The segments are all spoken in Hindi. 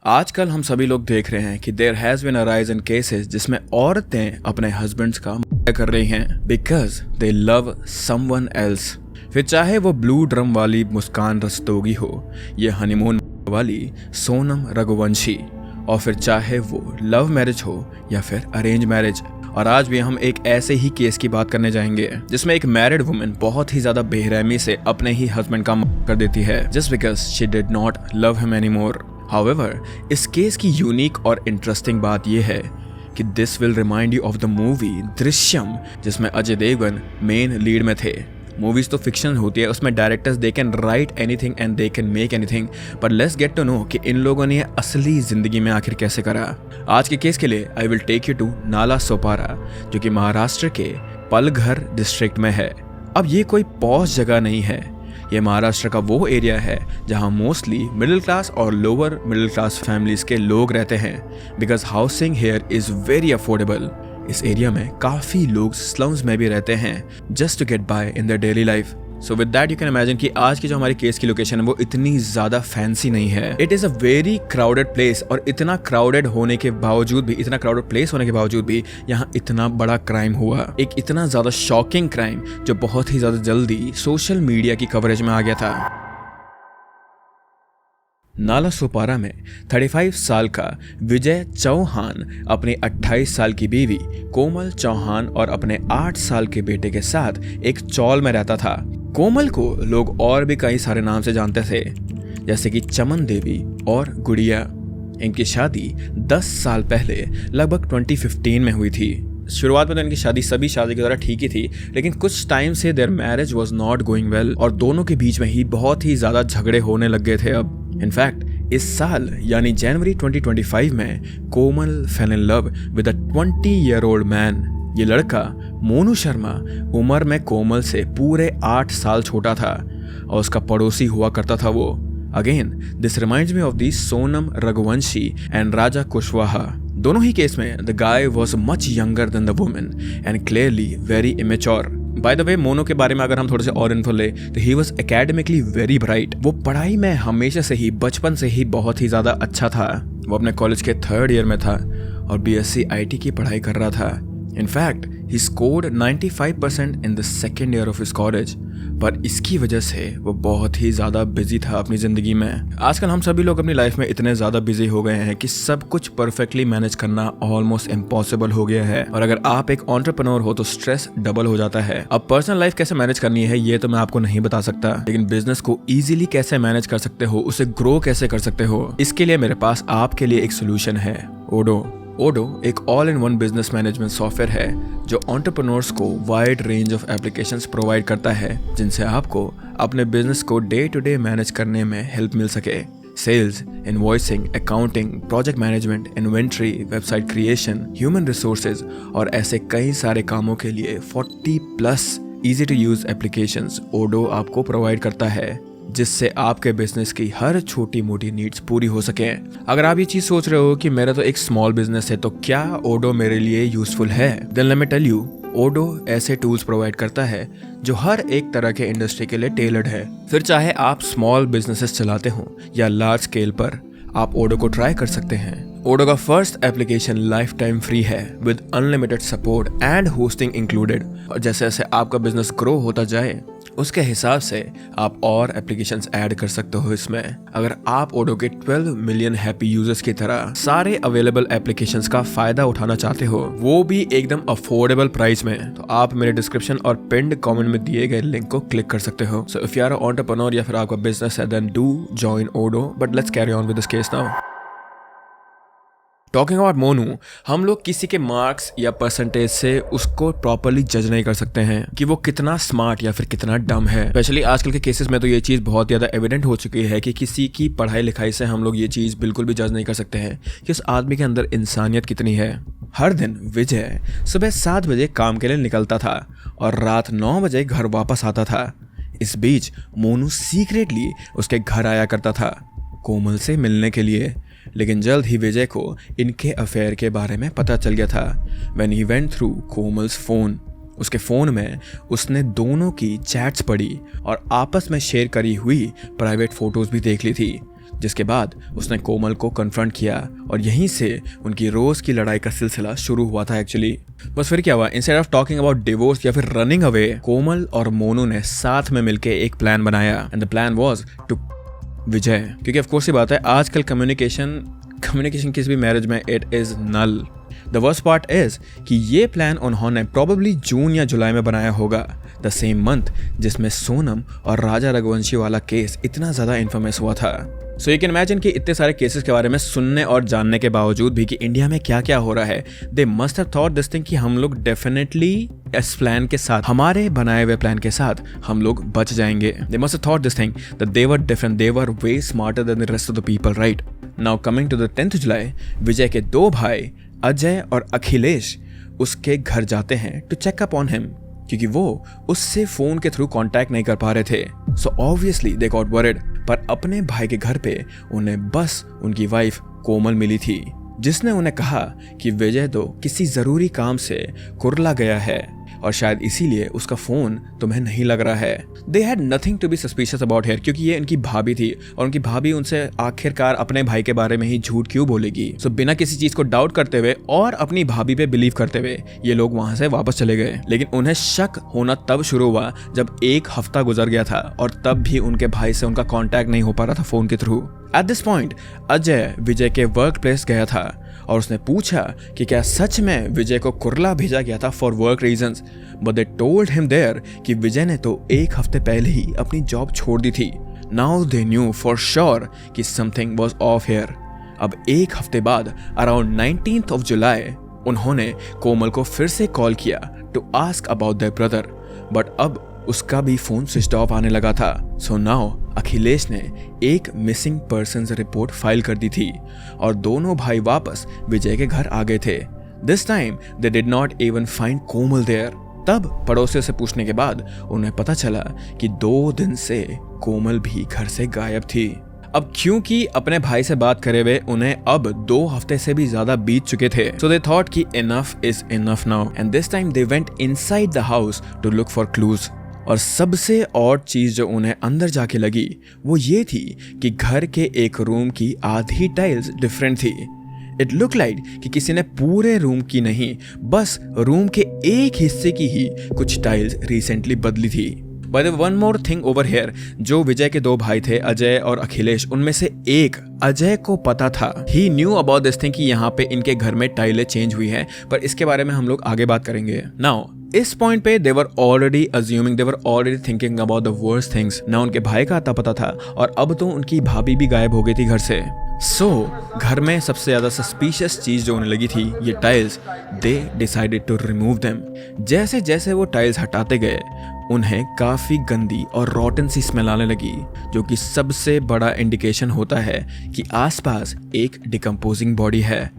आजकल हम सभी लोग देख रहे हैं कि there has been a rise in cases जिसमें औरतें अपने हस्बैंड्स का मर्डर कर रही हैं because they love someone else. फिर चाहे वो ब्लू ड्रम वाली मुस्कान रस्तोगी हो या हनीमून वाली सोनम रघुवंशी, और फिर चाहे वो लव मैरिज हो या फिर अरेंज मैरिज। और आज भी हम एक ऐसे ही केस की बात करने जाएंगे जिसमें एक मैरिड वुमन बहुत ही ज्यादा बेरहमी से अपने ही हस्बैंड का मर्डर कर देती है just because she did not love him anymore. However, इस केस की यूनिक और इंटरेस्टिंग बात यह है कि this will remind you of the movie Drishyam, जिसमें अजय देवगन मेन लीड में थे। मूवीज तो फिक्शन होती है, उसमें directors they can write anything and they can make anything, पर लेट्स गेट टू नो कि इन लोगों ने असली जिंदगी में आखिर कैसे करा। आज के केस के लिए I will take you to Nala Sopara, जो कि महाराष्ट्र के पलघर डिस्ट्रिक्ट में है। अब ये कोई पॉश जगह नहीं है, ये महाराष्ट्र का वो एरिया है जहां मोस्टली मिडिल क्लास और लोअर मिडिल क्लास फैमिलीज के लोग रहते हैं because housing here is very affordable. इस एरिया में काफी लोग स्लम्स में भी रहते हैं just to get by in their daily life. So with that you can imagine कि आज की जो हमारी केस की लोकेशन है वो इतनी ज्यादा फैंसी नहीं है। It is a very crowded place, और इतना क्राउडेड होने के बावजूद भी, इतना क्राउडेड प्लेस होने के बावजूद भी यहाँ इतना बड़ा क्राइम हुआ। एक इतना ज्यादा शॉकिंग क्राइम जो बहुत ही ज्यादा जल्दी सोशल मीडिया की कवरेज में आ गया था। नाला सोपारा में 35 साल का विजय चौहान अपनी 28 साल की बीवी कोमल चौहान और अपने 8 साल के बेटे के साथ एक चौल में रहता था। कोमल को लोग और भी कई सारे नाम से जानते थे, जैसे कि चमन देवी और गुड़िया। इनकी शादी 10 साल पहले लगभग 2015 में हुई थी। शुरुआत में तो इनकी शादी सभी शादी की तरह ठीक ही थी, लेकिन कुछ टाइम से there marriage was not going well और दोनों के बीच में ही बहुत ही ज्यादा झगड़े होने लग गए थे। अब इनफैक्ट इस साल यानी जनवरी 2025 में Komal fell in love with a 20-year-old man. ये लड़का मोनू शर्मा उम्र में कोमल से पूरे 8 साल छोटा था और उसका पड़ोसी हुआ करता था वो। Again this reminds me of the Sonam Raghuvanshi and Raja Kushwaha. दोनों ही केस में the guy was much younger than the woman and clearly very immature. By the way, Monu के बारे में अगर हम थोड़े से और इन्फो ले तो he was academically very bright. वो पढ़ाई में हमेशा से ही, बचपन से ही बहुत ही ज्यादा अच्छा था। वो अपने कॉलेज के 3rd ईयर में था और BSc IT की पढ़ाई कर रहा था। In fact he scored 95% in the 2nd year of his college, पर इसकी वजह से वो बहुत ही ज़्यादा बिजी था अपनी ज़िंदगी में। आजकल हम सभी लोग अपनी लाइफ में इतने ज़्यादा बिजी हो गए हैं कि सब कुछ परफेक्टली मैनेज करना ऑलमोस्ट इम्पॉसिबल हो गया है। और अगर आप एक एंटरप्रेन्योर हो तो स्ट्रेस डबल हो जाता है। अब पर्सनल लाइफ कैसे मैनेज करनी है ये तो मैं आपको नहीं बता सकता, लेकिन बिजनेस को ईजिली कैसे मैनेज कर सकते हो, उसे ग्रो कैसे कर सकते हो, इसके लिए मेरे पास आपके लिए एक सोल्यूशन है, ओडो। ओडो एक all in one business management software है जो एंटरप्रेन्योर्स को wide range of applications provide करता है जिनसे आपको अपने बिजनेस को डे टू डे मैनेज करने में हेल्प मिल सके। Sales, invoicing, accounting, project management, inventory, website creation, human resources और ऐसे कई सारे कामों के लिए 40+ easy to use applications Odoo आपको प्रोवाइड करता है, जिससे आपके बिजनेस की हर छोटी मोटी नीड्स पूरी हो सके। अगर आप ये चीज सोच रहे हो कि मेरा तो एक स्मॉल बिजनेस है तो क्या ओडो मेरे लिए यूजफुल है, then let me tell you, Odoo ऐसे टूल्स प्रोवाइड करता है जो हर एक तरह के इंडस्ट्री के लिए टेलर्ड है। फिर चाहे आप स्मॉल बिजनेसेस चलाते हो या लार्ज स्केल पर, आप ओडो को ट्राई कर सकते हैं। ओडो का first application lifetime free है with unlimited support and hosting included, और जैसे जैसे आपका बिजनेस ग्रो होता जाए उसके हिसाब से आप और एप्लीकेशंस ऐड कर सकते हो इसमें। अगर आप ओडो के 12 मिलियन हैप्पी यूजर्स की तरह सारे अवेलेबल एप्लीकेशंस का फायदा उठाना चाहते हो, वो भी एकदम अफोर्डेबल प्राइस में, तो आप मेरे डिस्क्रिप्शन और पिन्ड कमेंट में दिए गए लिंक को क्लिक कर सकते हो। So if you are a entrepreneur या फिर आपका बिजनेस है, then do join Odoo. But let's carry on with this case now. Talking about Monu, हम लोग किसी के मार्क्स या परसेंटेज से उसको प्रॉपरली जज नहीं कर सकते हैं कि वो कितना स्मार्ट या फिर कितना डम है। स्पेशली आजकल के केसेस में तो ये चीज़ बहुत ज़्यादा एविडेंट हो चुकी है कि किसी की पढ़ाई लिखाई से हम लोग ये चीज़ बिल्कुल भी जज नहीं कर सकते हैं कि उस आदमी के अंदर इंसानियत कितनी है। हर दिन विजय सुबह 7 बजे काम के लिए निकलता था और रात 9 बजे घर वापस आता था। इस बीच मोनू सीक्रेटली उसके घर आया करता था कोमल से मिलने के लिए, लेकिन जल्द ही विजय को इनके अफेयर के बारे में पता चल गया था। When he went through Komal's phone, उसके फ़ोन में उसने दोनों की चैट्स पढ़ी और आपस में शेयर करी हुई प्राइवेट फ़ोटोज़ भी देख ली थी। जिसके बाद उसने कोमल को कन्फ्रंट किया और यहीं से उनकी रोज की लड़ाई का सिलसिला शुरू हुआ था एक्चुअली। बस फिर क्या हुआ, instead of talking about divorce या फिर रनिंग अवे, कोमल और मोनू ने साथ में मिलकर एक प्लान बनाया and the plan was to Vijay. क्योंकि ऑफ कोर्स ये बात है, आजकल कम्युनिकेशन किसी भी मैरिज में it is null. The worst part is कि ये प्लान उन्होंने प्रोबेबली जून या जुलाई में बनाया होगा, द सेम मंथ जिसमें सोनम और राजा रघुवंशी वाला केस इतना ज्यादा इन्फेमस हुआ था। सो यू कैन इमेजिन कि इतने सारे केसेस के बारे में सुनने और जानने के बावजूद भी कि इंडिया में क्या क्या हो रहा है, दे must have thought this thing कि हम लोग डेफिनेटली इस प्लान के साथ, हमारे बनाए हुए प्लान के साथ हम लोग बच जाएंगे। They must have thought this thing that they were different, they were way smarter than the rest of the people, right? Now coming to the 10th July, Vijay के 2 भाई अजय और अखिलेश उसके घर जाते हैं to check up on him, क्योंकि वो उससे फोन के थ्रू कांटेक्ट नहीं कर पा रहे थे। So obviously they got worried. पर अपने भाई के घर पे उन्हें बस उनकी वाइफ कोमल मिली थी, जिसने उन्हें कहा कि विजय तो किसी जरूरी काम से कुरला गया है और शायद इसीलिए उसका फोन तुम्हें नहीं लग रहा है। They had nothing to be suspicious about here, क्योंकि ये उनकी भाभी थी और उनकी भाभी उनसे आखिरकार अपने भाई के बारे में ही झूठ क्यों बोलेगी। सो बिना किसी चीज को डाउट करते हुए और अपनी भाभी पे बिलीव करते हुए ये लोग वहां से वापस चले गए। लेकिन उन्हें शक होना तब शुरू हुआ जब 1 हफ्ता गुजर गया था और तब भी उनके भाई से उनका कॉन्टैक्ट नहीं हो पा रहा था फोन के through. At this point Ajay Vijay के वर्क प्लेस गया था और उसने पूछा कि क्या सच में विजय को कुरला भेजा गया था for work reasons, but they told him there कि विजय ने तो 1 हफ्ते पहले ही अपनी जॉब छोड़ दी थी। Now they knew for sure कि समथिंग वाज ऑफ हियर। अब 1 हफ्ते बाद अराउंड 19th of July उन्होंने कोमल को फिर से कॉल किया to ask about their brother, but अब उसका भी फोन स्विच ऑफ आने लगा था। सो नाउ अखिलेश ने एक मिसिंग पर्सन्स रिपोर्ट फाइल कर दी थी और दोनों भाई वापस विजय के घर आ गए थे। This time they did not even find Komal there. तब पड़ोसियों से पूछने के बाद उन्हें पता चला कि 2 दिन से कोमल भी घर से गायब थी। अब क्योंकि अपने भाई से बात करे हुए उन्हें अब 2 हफ्ते से भी ज्यादा बीत चुके थे, सो दे थॉट कि enough is enough now and this time they went inside the house to look for clues. और सबसे ऑड चीज जो उन्हें अंदर जाके लगी वो ये थी कि घर के एक रूम की आधी टाइल्स डिफरेंट थी। इट लुक लाइक कि किसी ने पूरे रूम की नहीं, बस रूम के एक हिस्से की ही कुछ टाइल्स रिसेंटली बदली थी। By the one more thing over here, जो विजय के 2 भाई थे अजय और अखिलेश, उनमें से एक अजय को पता था, ही न्यू अबाउट दिस थिंग कि यहाँ पे इनके घर में टाइलें चेंज हुई हैं, पर इसके बारे में हम लोग आगे बात करेंगे। नाउ इस पॉइंट पे they were already assuming, they were already thinking about the worst things. ना उनके भाई का आता पता था और अब तो उनकी भाभी भी गायब हो गई थी घर से। सो घर में सबसे ज्यादा सस्पिशियस चीज जो उन्हें लगी थी ये tiles, they decided to remove them. जैसे जैसे वो टाइल्स हटाते गए उन्हें काफी गंदी और रॉटन सी स्मेल आने लगी, जो कि सबसे बड़ा इंडिकेशन होता है कि आसपास एक डिकम्पोजिंग बॉडी है।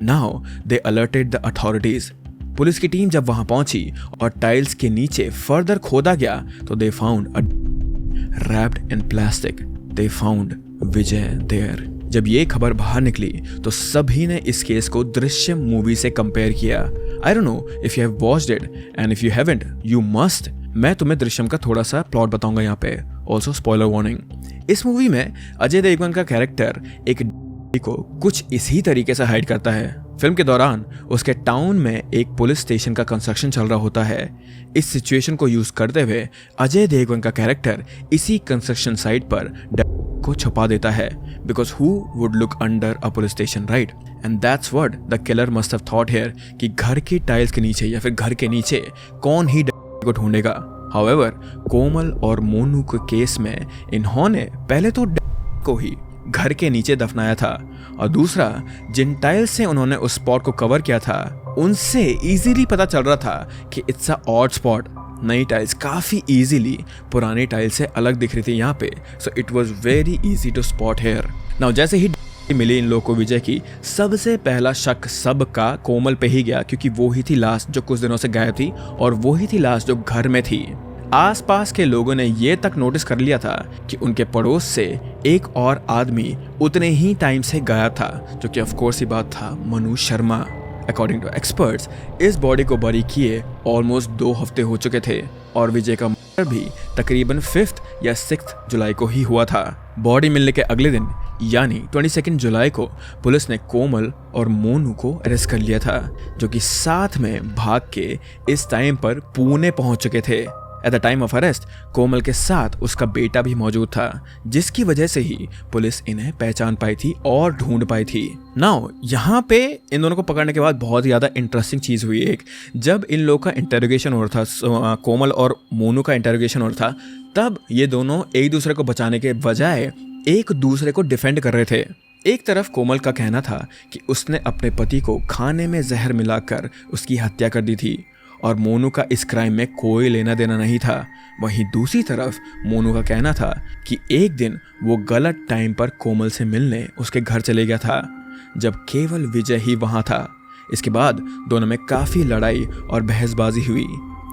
Now they alerted the authorities. Police की टीम जब वहां पहुंची और टाइल्स के नीचे फर्दर खोदा गया तो they found wrapped in plastic, they found Vijay there. जब ये खबर बाहर निकली तो सभी ने इस केस को दृश्यम मूवी से कंपेयर किया। आई don't know if you have watched it and if you haven't you must. मैं तुम्हें दृश्यम का थोड़ा सा प्लॉट बताऊंगा यहाँ पे, ऑल्सो स्पॉइलर वार्निंग। इस मूवी में अजय देवगन का कैरेक्टर एक को कुछ इसी तरीके से हाइड करता है। फिल्म के दौरान उसके टाउन में एक पुलिस स्टेशन का कंस्ट्रक्शन चल रहा होता है। इस सिचुएशन को यूज करते हुए अजय देवगन का कैरेक्टर इसी कंस्ट्रक्शन साइट पर को छुपा देता है, because who would look under a police station, right? And that's what the killer must have thought here कि घर की टाइल्स के नीचे या फिर घर के नीचे कौन ही को ढूंढेगा। हाउएवर कोमल और मोनू के केस में इन्होंने पहले तो को ही घर के नीचे दफनाया था और दूसरा जिन टाइल्स से उन्होंने उस स्पॉट को कवर किया था उनसे इजीली पता चल रहा था कि इट्स अ ऑड स्पॉट। नई टाइल्स काफी इजीली पुरानी टाइल्स से अलग दिख रही थी यहाँ पे, so it was very easy to spot here. Now जैसे ही मिली इन लोगों को विजय की, सबसे पहला शक सबका कोमल पे ही गया, क्योंकि वो ही थी लास्ट जो कुछ दिनों से गायब थी और वो ही थी लास्ट जो घर में थी। आसपास के लोगों ने ये तक नोटिस कर लिया था कि उनके पड़ोस से एक और आदमी उतने ही टाइम से गायब था, जो कि ऑफ कोर्स ही बात था Manu Sharma. According to experts इस बॉडी को बरी किए ऑलमोस्ट 2 हफ्ते हो चुके थे और विजय का मर्डर भी तकरीबन 5th या 6th जुलाई को ही हुआ था। बॉडी मिलने के अगले दिन यानी 22 जुलाई को पुलिस ने कोमल और मोनू को अरेस्ट कर लिया था, जो कि साथ में भाग के इस टाइम पर पुणे पहुंच चुके थे। At the time of arrest Komal के साथ उसका बेटा भी मौजूद था, जिसकी वजह से ही पुलिस इन्हें पहचान पाई थी और ढूंढ पाई थी। नाउ यहाँ पे इन दोनों को पकड़ने के बाद बहुत ज़्यादा इंटरेस्टिंग चीज़ हुई। एक जब इन लोग का इंटेरोगेशन हो रहा था, कोमल और मोनू का इंटेरोगेशन हो रहा था, तब ये दोनों एक दूसरे को बचाने के बजाय एक दूसरे को डिफेंड कर रहे थे। एक तरफ कोमल का कहना था कि उसने अपने पति को खाने में जहर मिलाकर उसकी हत्या कर दी थी और मोनू का इस क्राइम में कोई लेना देना नहीं था। वहीं दूसरी तरफ मोनू का कहना था कि एक दिन वो गलत टाइम पर कोमल से मिलने उसके घर चले गया था, जब केवल विजय ही वहाँ था। इसके बाद दोनों में काफ़ी लड़ाई और बहसबाजी हुई,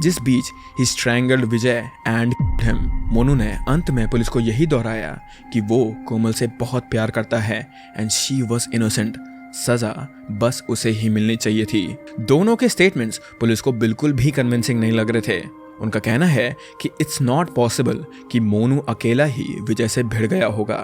जिस बीच ही strangled Vijay and him. Monu ने अंत में पुलिस को यही दोहराया कि वो कोमल से बहुत प्यार करता है एंड शी वॉज इनोसेंट। सजा बस उसे ही मिलनी चाहिए थी। दोनों के स्टेटमेंट्स पुलिस को बिल्कुल भी कन्विंसिंग नहीं लग रहे थे। उनका कहना है कि इट्स नॉट पॉसिबल कि मोनू अकेला ही विजय से भिड़ गया होगा,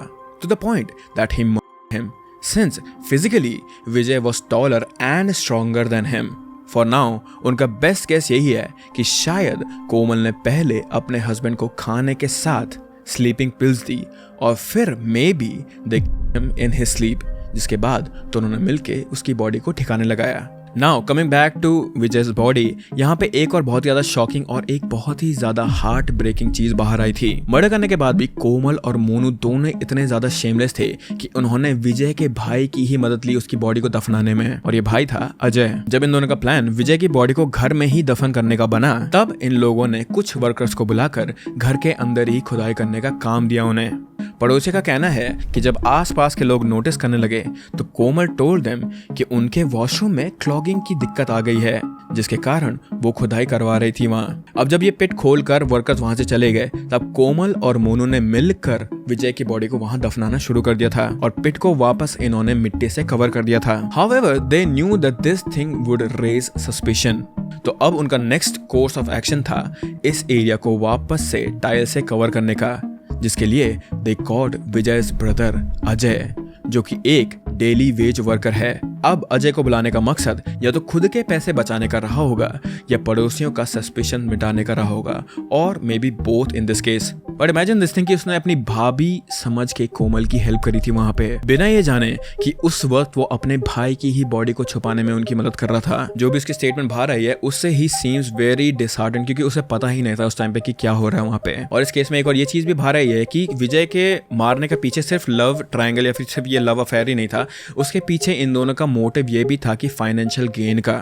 to the point that he murdered him, since physically Vijay was taller and stronger than him. For now उनका बेस्ट केस यही है कि शायद कोमल ने पहले अपने हस्बैंड को खाने के साथ स्लीपिंग पिल्स दी और फिर may be they him in his sleep, जिसके बाद दोनों ने मिलके उसकी बॉडी को ठिकाने लगाया। नाउ कमिंग बैक टू विजय's बॉडी, यहाँ पे एक और बहुत ज़्यादा शॉकिंग और एक बहुत ही ज़्यादा हार्ट ब्रेकिंग चीज़ बाहर आई थी। मर्डर करने के बाद भी कोमल और मोनू दोनों इतने ज़्यादा शेमलेस थे कि उन्होंने विजय के भाई की ही मदद ली उसकी बॉडी को दफनाने में, और ये भाई था अजय। जब इन दोनों का प्लान विजय की बॉडी को घर में ही दफन करने का बना, तब इन लोगों ने कुछ वर्कर्स को बुलाकर घर के अंदर ही खुदाई करने का काम दिया उन्हें। पड़ोसी का कहना है कि जब आसपास के लोग नोटिस करने लगे तो कोमल टोल्ड देम कि उनके वॉशरूम में क्लॉगिंग की दिक्कत आ गई है, जिसके कारण वो खुदाई करवा रही थी वहाँ। अब जब ये पिट खोलकर वर्कर्स वहाँ से चले गए, तब कोमल और मोनू ने मिलकर विजय की बॉडी को वहाँ दफनाना शुरू कर दिया था और पिट को वापस इन्होंने मिट्टी से कवर कर दिया था। However they knew that this thing would raise suspicion, तो अब उनका नेक्स्ट कोर्स ऑफ एक्शन था इस एरिया को वापस से टाइल से कवर करने का, जिसके लिए they called Vijay's brother Ajay, जो कि एक डेली वेज वर्कर है। अब अजय को बुलाने का मकसद या तो खुद के पैसे बचाने का रहा होगा या पड़ोसियों का सस्पिशन मिटाने का रहा होगा, और may be both in this case. But imagine this thing कि उसने अपनी भाभी समझ के कोमल की हेल्प करी थी वहां पे, बिना ये जाने कि उस वक्त वो अपने भाई की ही बॉडी को छुपाने में उनकी मदद कर रहा था। जो भी उसकी स्टेटमेंट बाहर आई है उससे ही सीम्स वेरी डिसहार्टेंड, क्योंकि उसे पता ही नहीं था उस टाइम पे कि क्या हो रहा है वहां पे। और इस केस में एक और ये चीज भी बाहर आई है कि विजय के मारने के पीछे सिर्फ लव ट्रायंगल या फिर सिर्फ ये लव अफेयर ही नहीं था, उसके पीछे इन दोनों का मोटिव ये भी था कि फाइनेंशियल गेन का।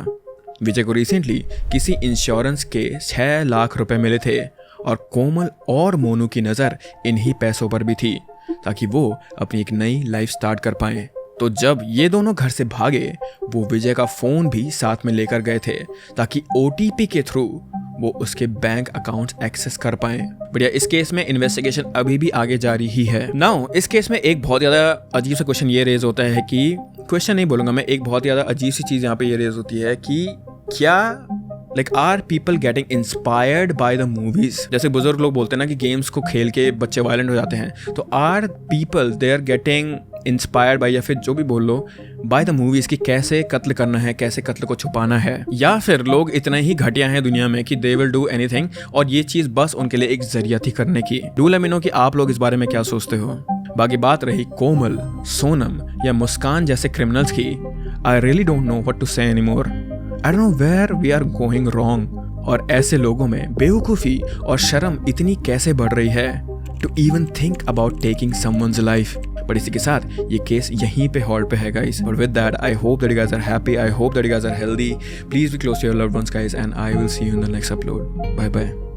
विजय को रिसेंटली किसी इंश्योरेंस के 6 लाख रुपए मिले थे और कोमल और मोनू की नज़र इन्हीं पैसों पर भी थी, ताकि वो अपनी एक नई लाइफ स्टार्ट कर पाएं। तो जब ये दोनों घर से भागे, वो विजय का फोन भी साथ में लेकर गए थे ताकि OTP के थ्रू वो उसके बैंक अकाउंट एक्सेस कर पाएं। बढ़िया, इस केस में इन्वेस्टिगेशन अभी भी आगे जारी ही है। नाउ इस केस में एक बहुत ज़्यादा अजीब सा क्वेश्चन ये रेज होता है कि, क्वेश्चन नहीं बोलूँगा मैं, एक बहुत ज़्यादा अजीब सी चीज़ यहाँ पे ये रेज होती है कि क्या are people getting inspired by the movies. जैसे बुजुर्ग लोग बोलते हैं ना कि गेम्स को खेल के बच्चे वायलेंट हो जाते हैं, तो are people they are getting inspired by, या फिर जो भी बोल लो, बाय द मूवीज कि कैसे कत्ल करना है, कैसे कत्ल को छुपाना है, या फिर लोग इतने ही घटिया हैं दुनिया में कि दे विल डू एनीथिंग और ये चीज़ बस उनके लिए एक जरिया थी करने की। डू लेट मी नो कि आप लोग इस बारे में क्या सोचते हो। बाकी बात रही कोमल, सोनम या मुस्कान जैसे क्रिमिनल्स की, I really don't know what to say anymore. I don't know where we are going wrong, और ऐसे लोगों में बेवकूफ़ी और शर्म इतनी कैसे बढ़ रही है to even think about taking someone's life. पर इसी के साथ ये केस यहीं पे हॉल्ट पे है गाइस, और with that I hope that you guys are happy, I hope that you guys are healthy, please be close to your loved ones guys, and I will see you in the next upload. Bye bye.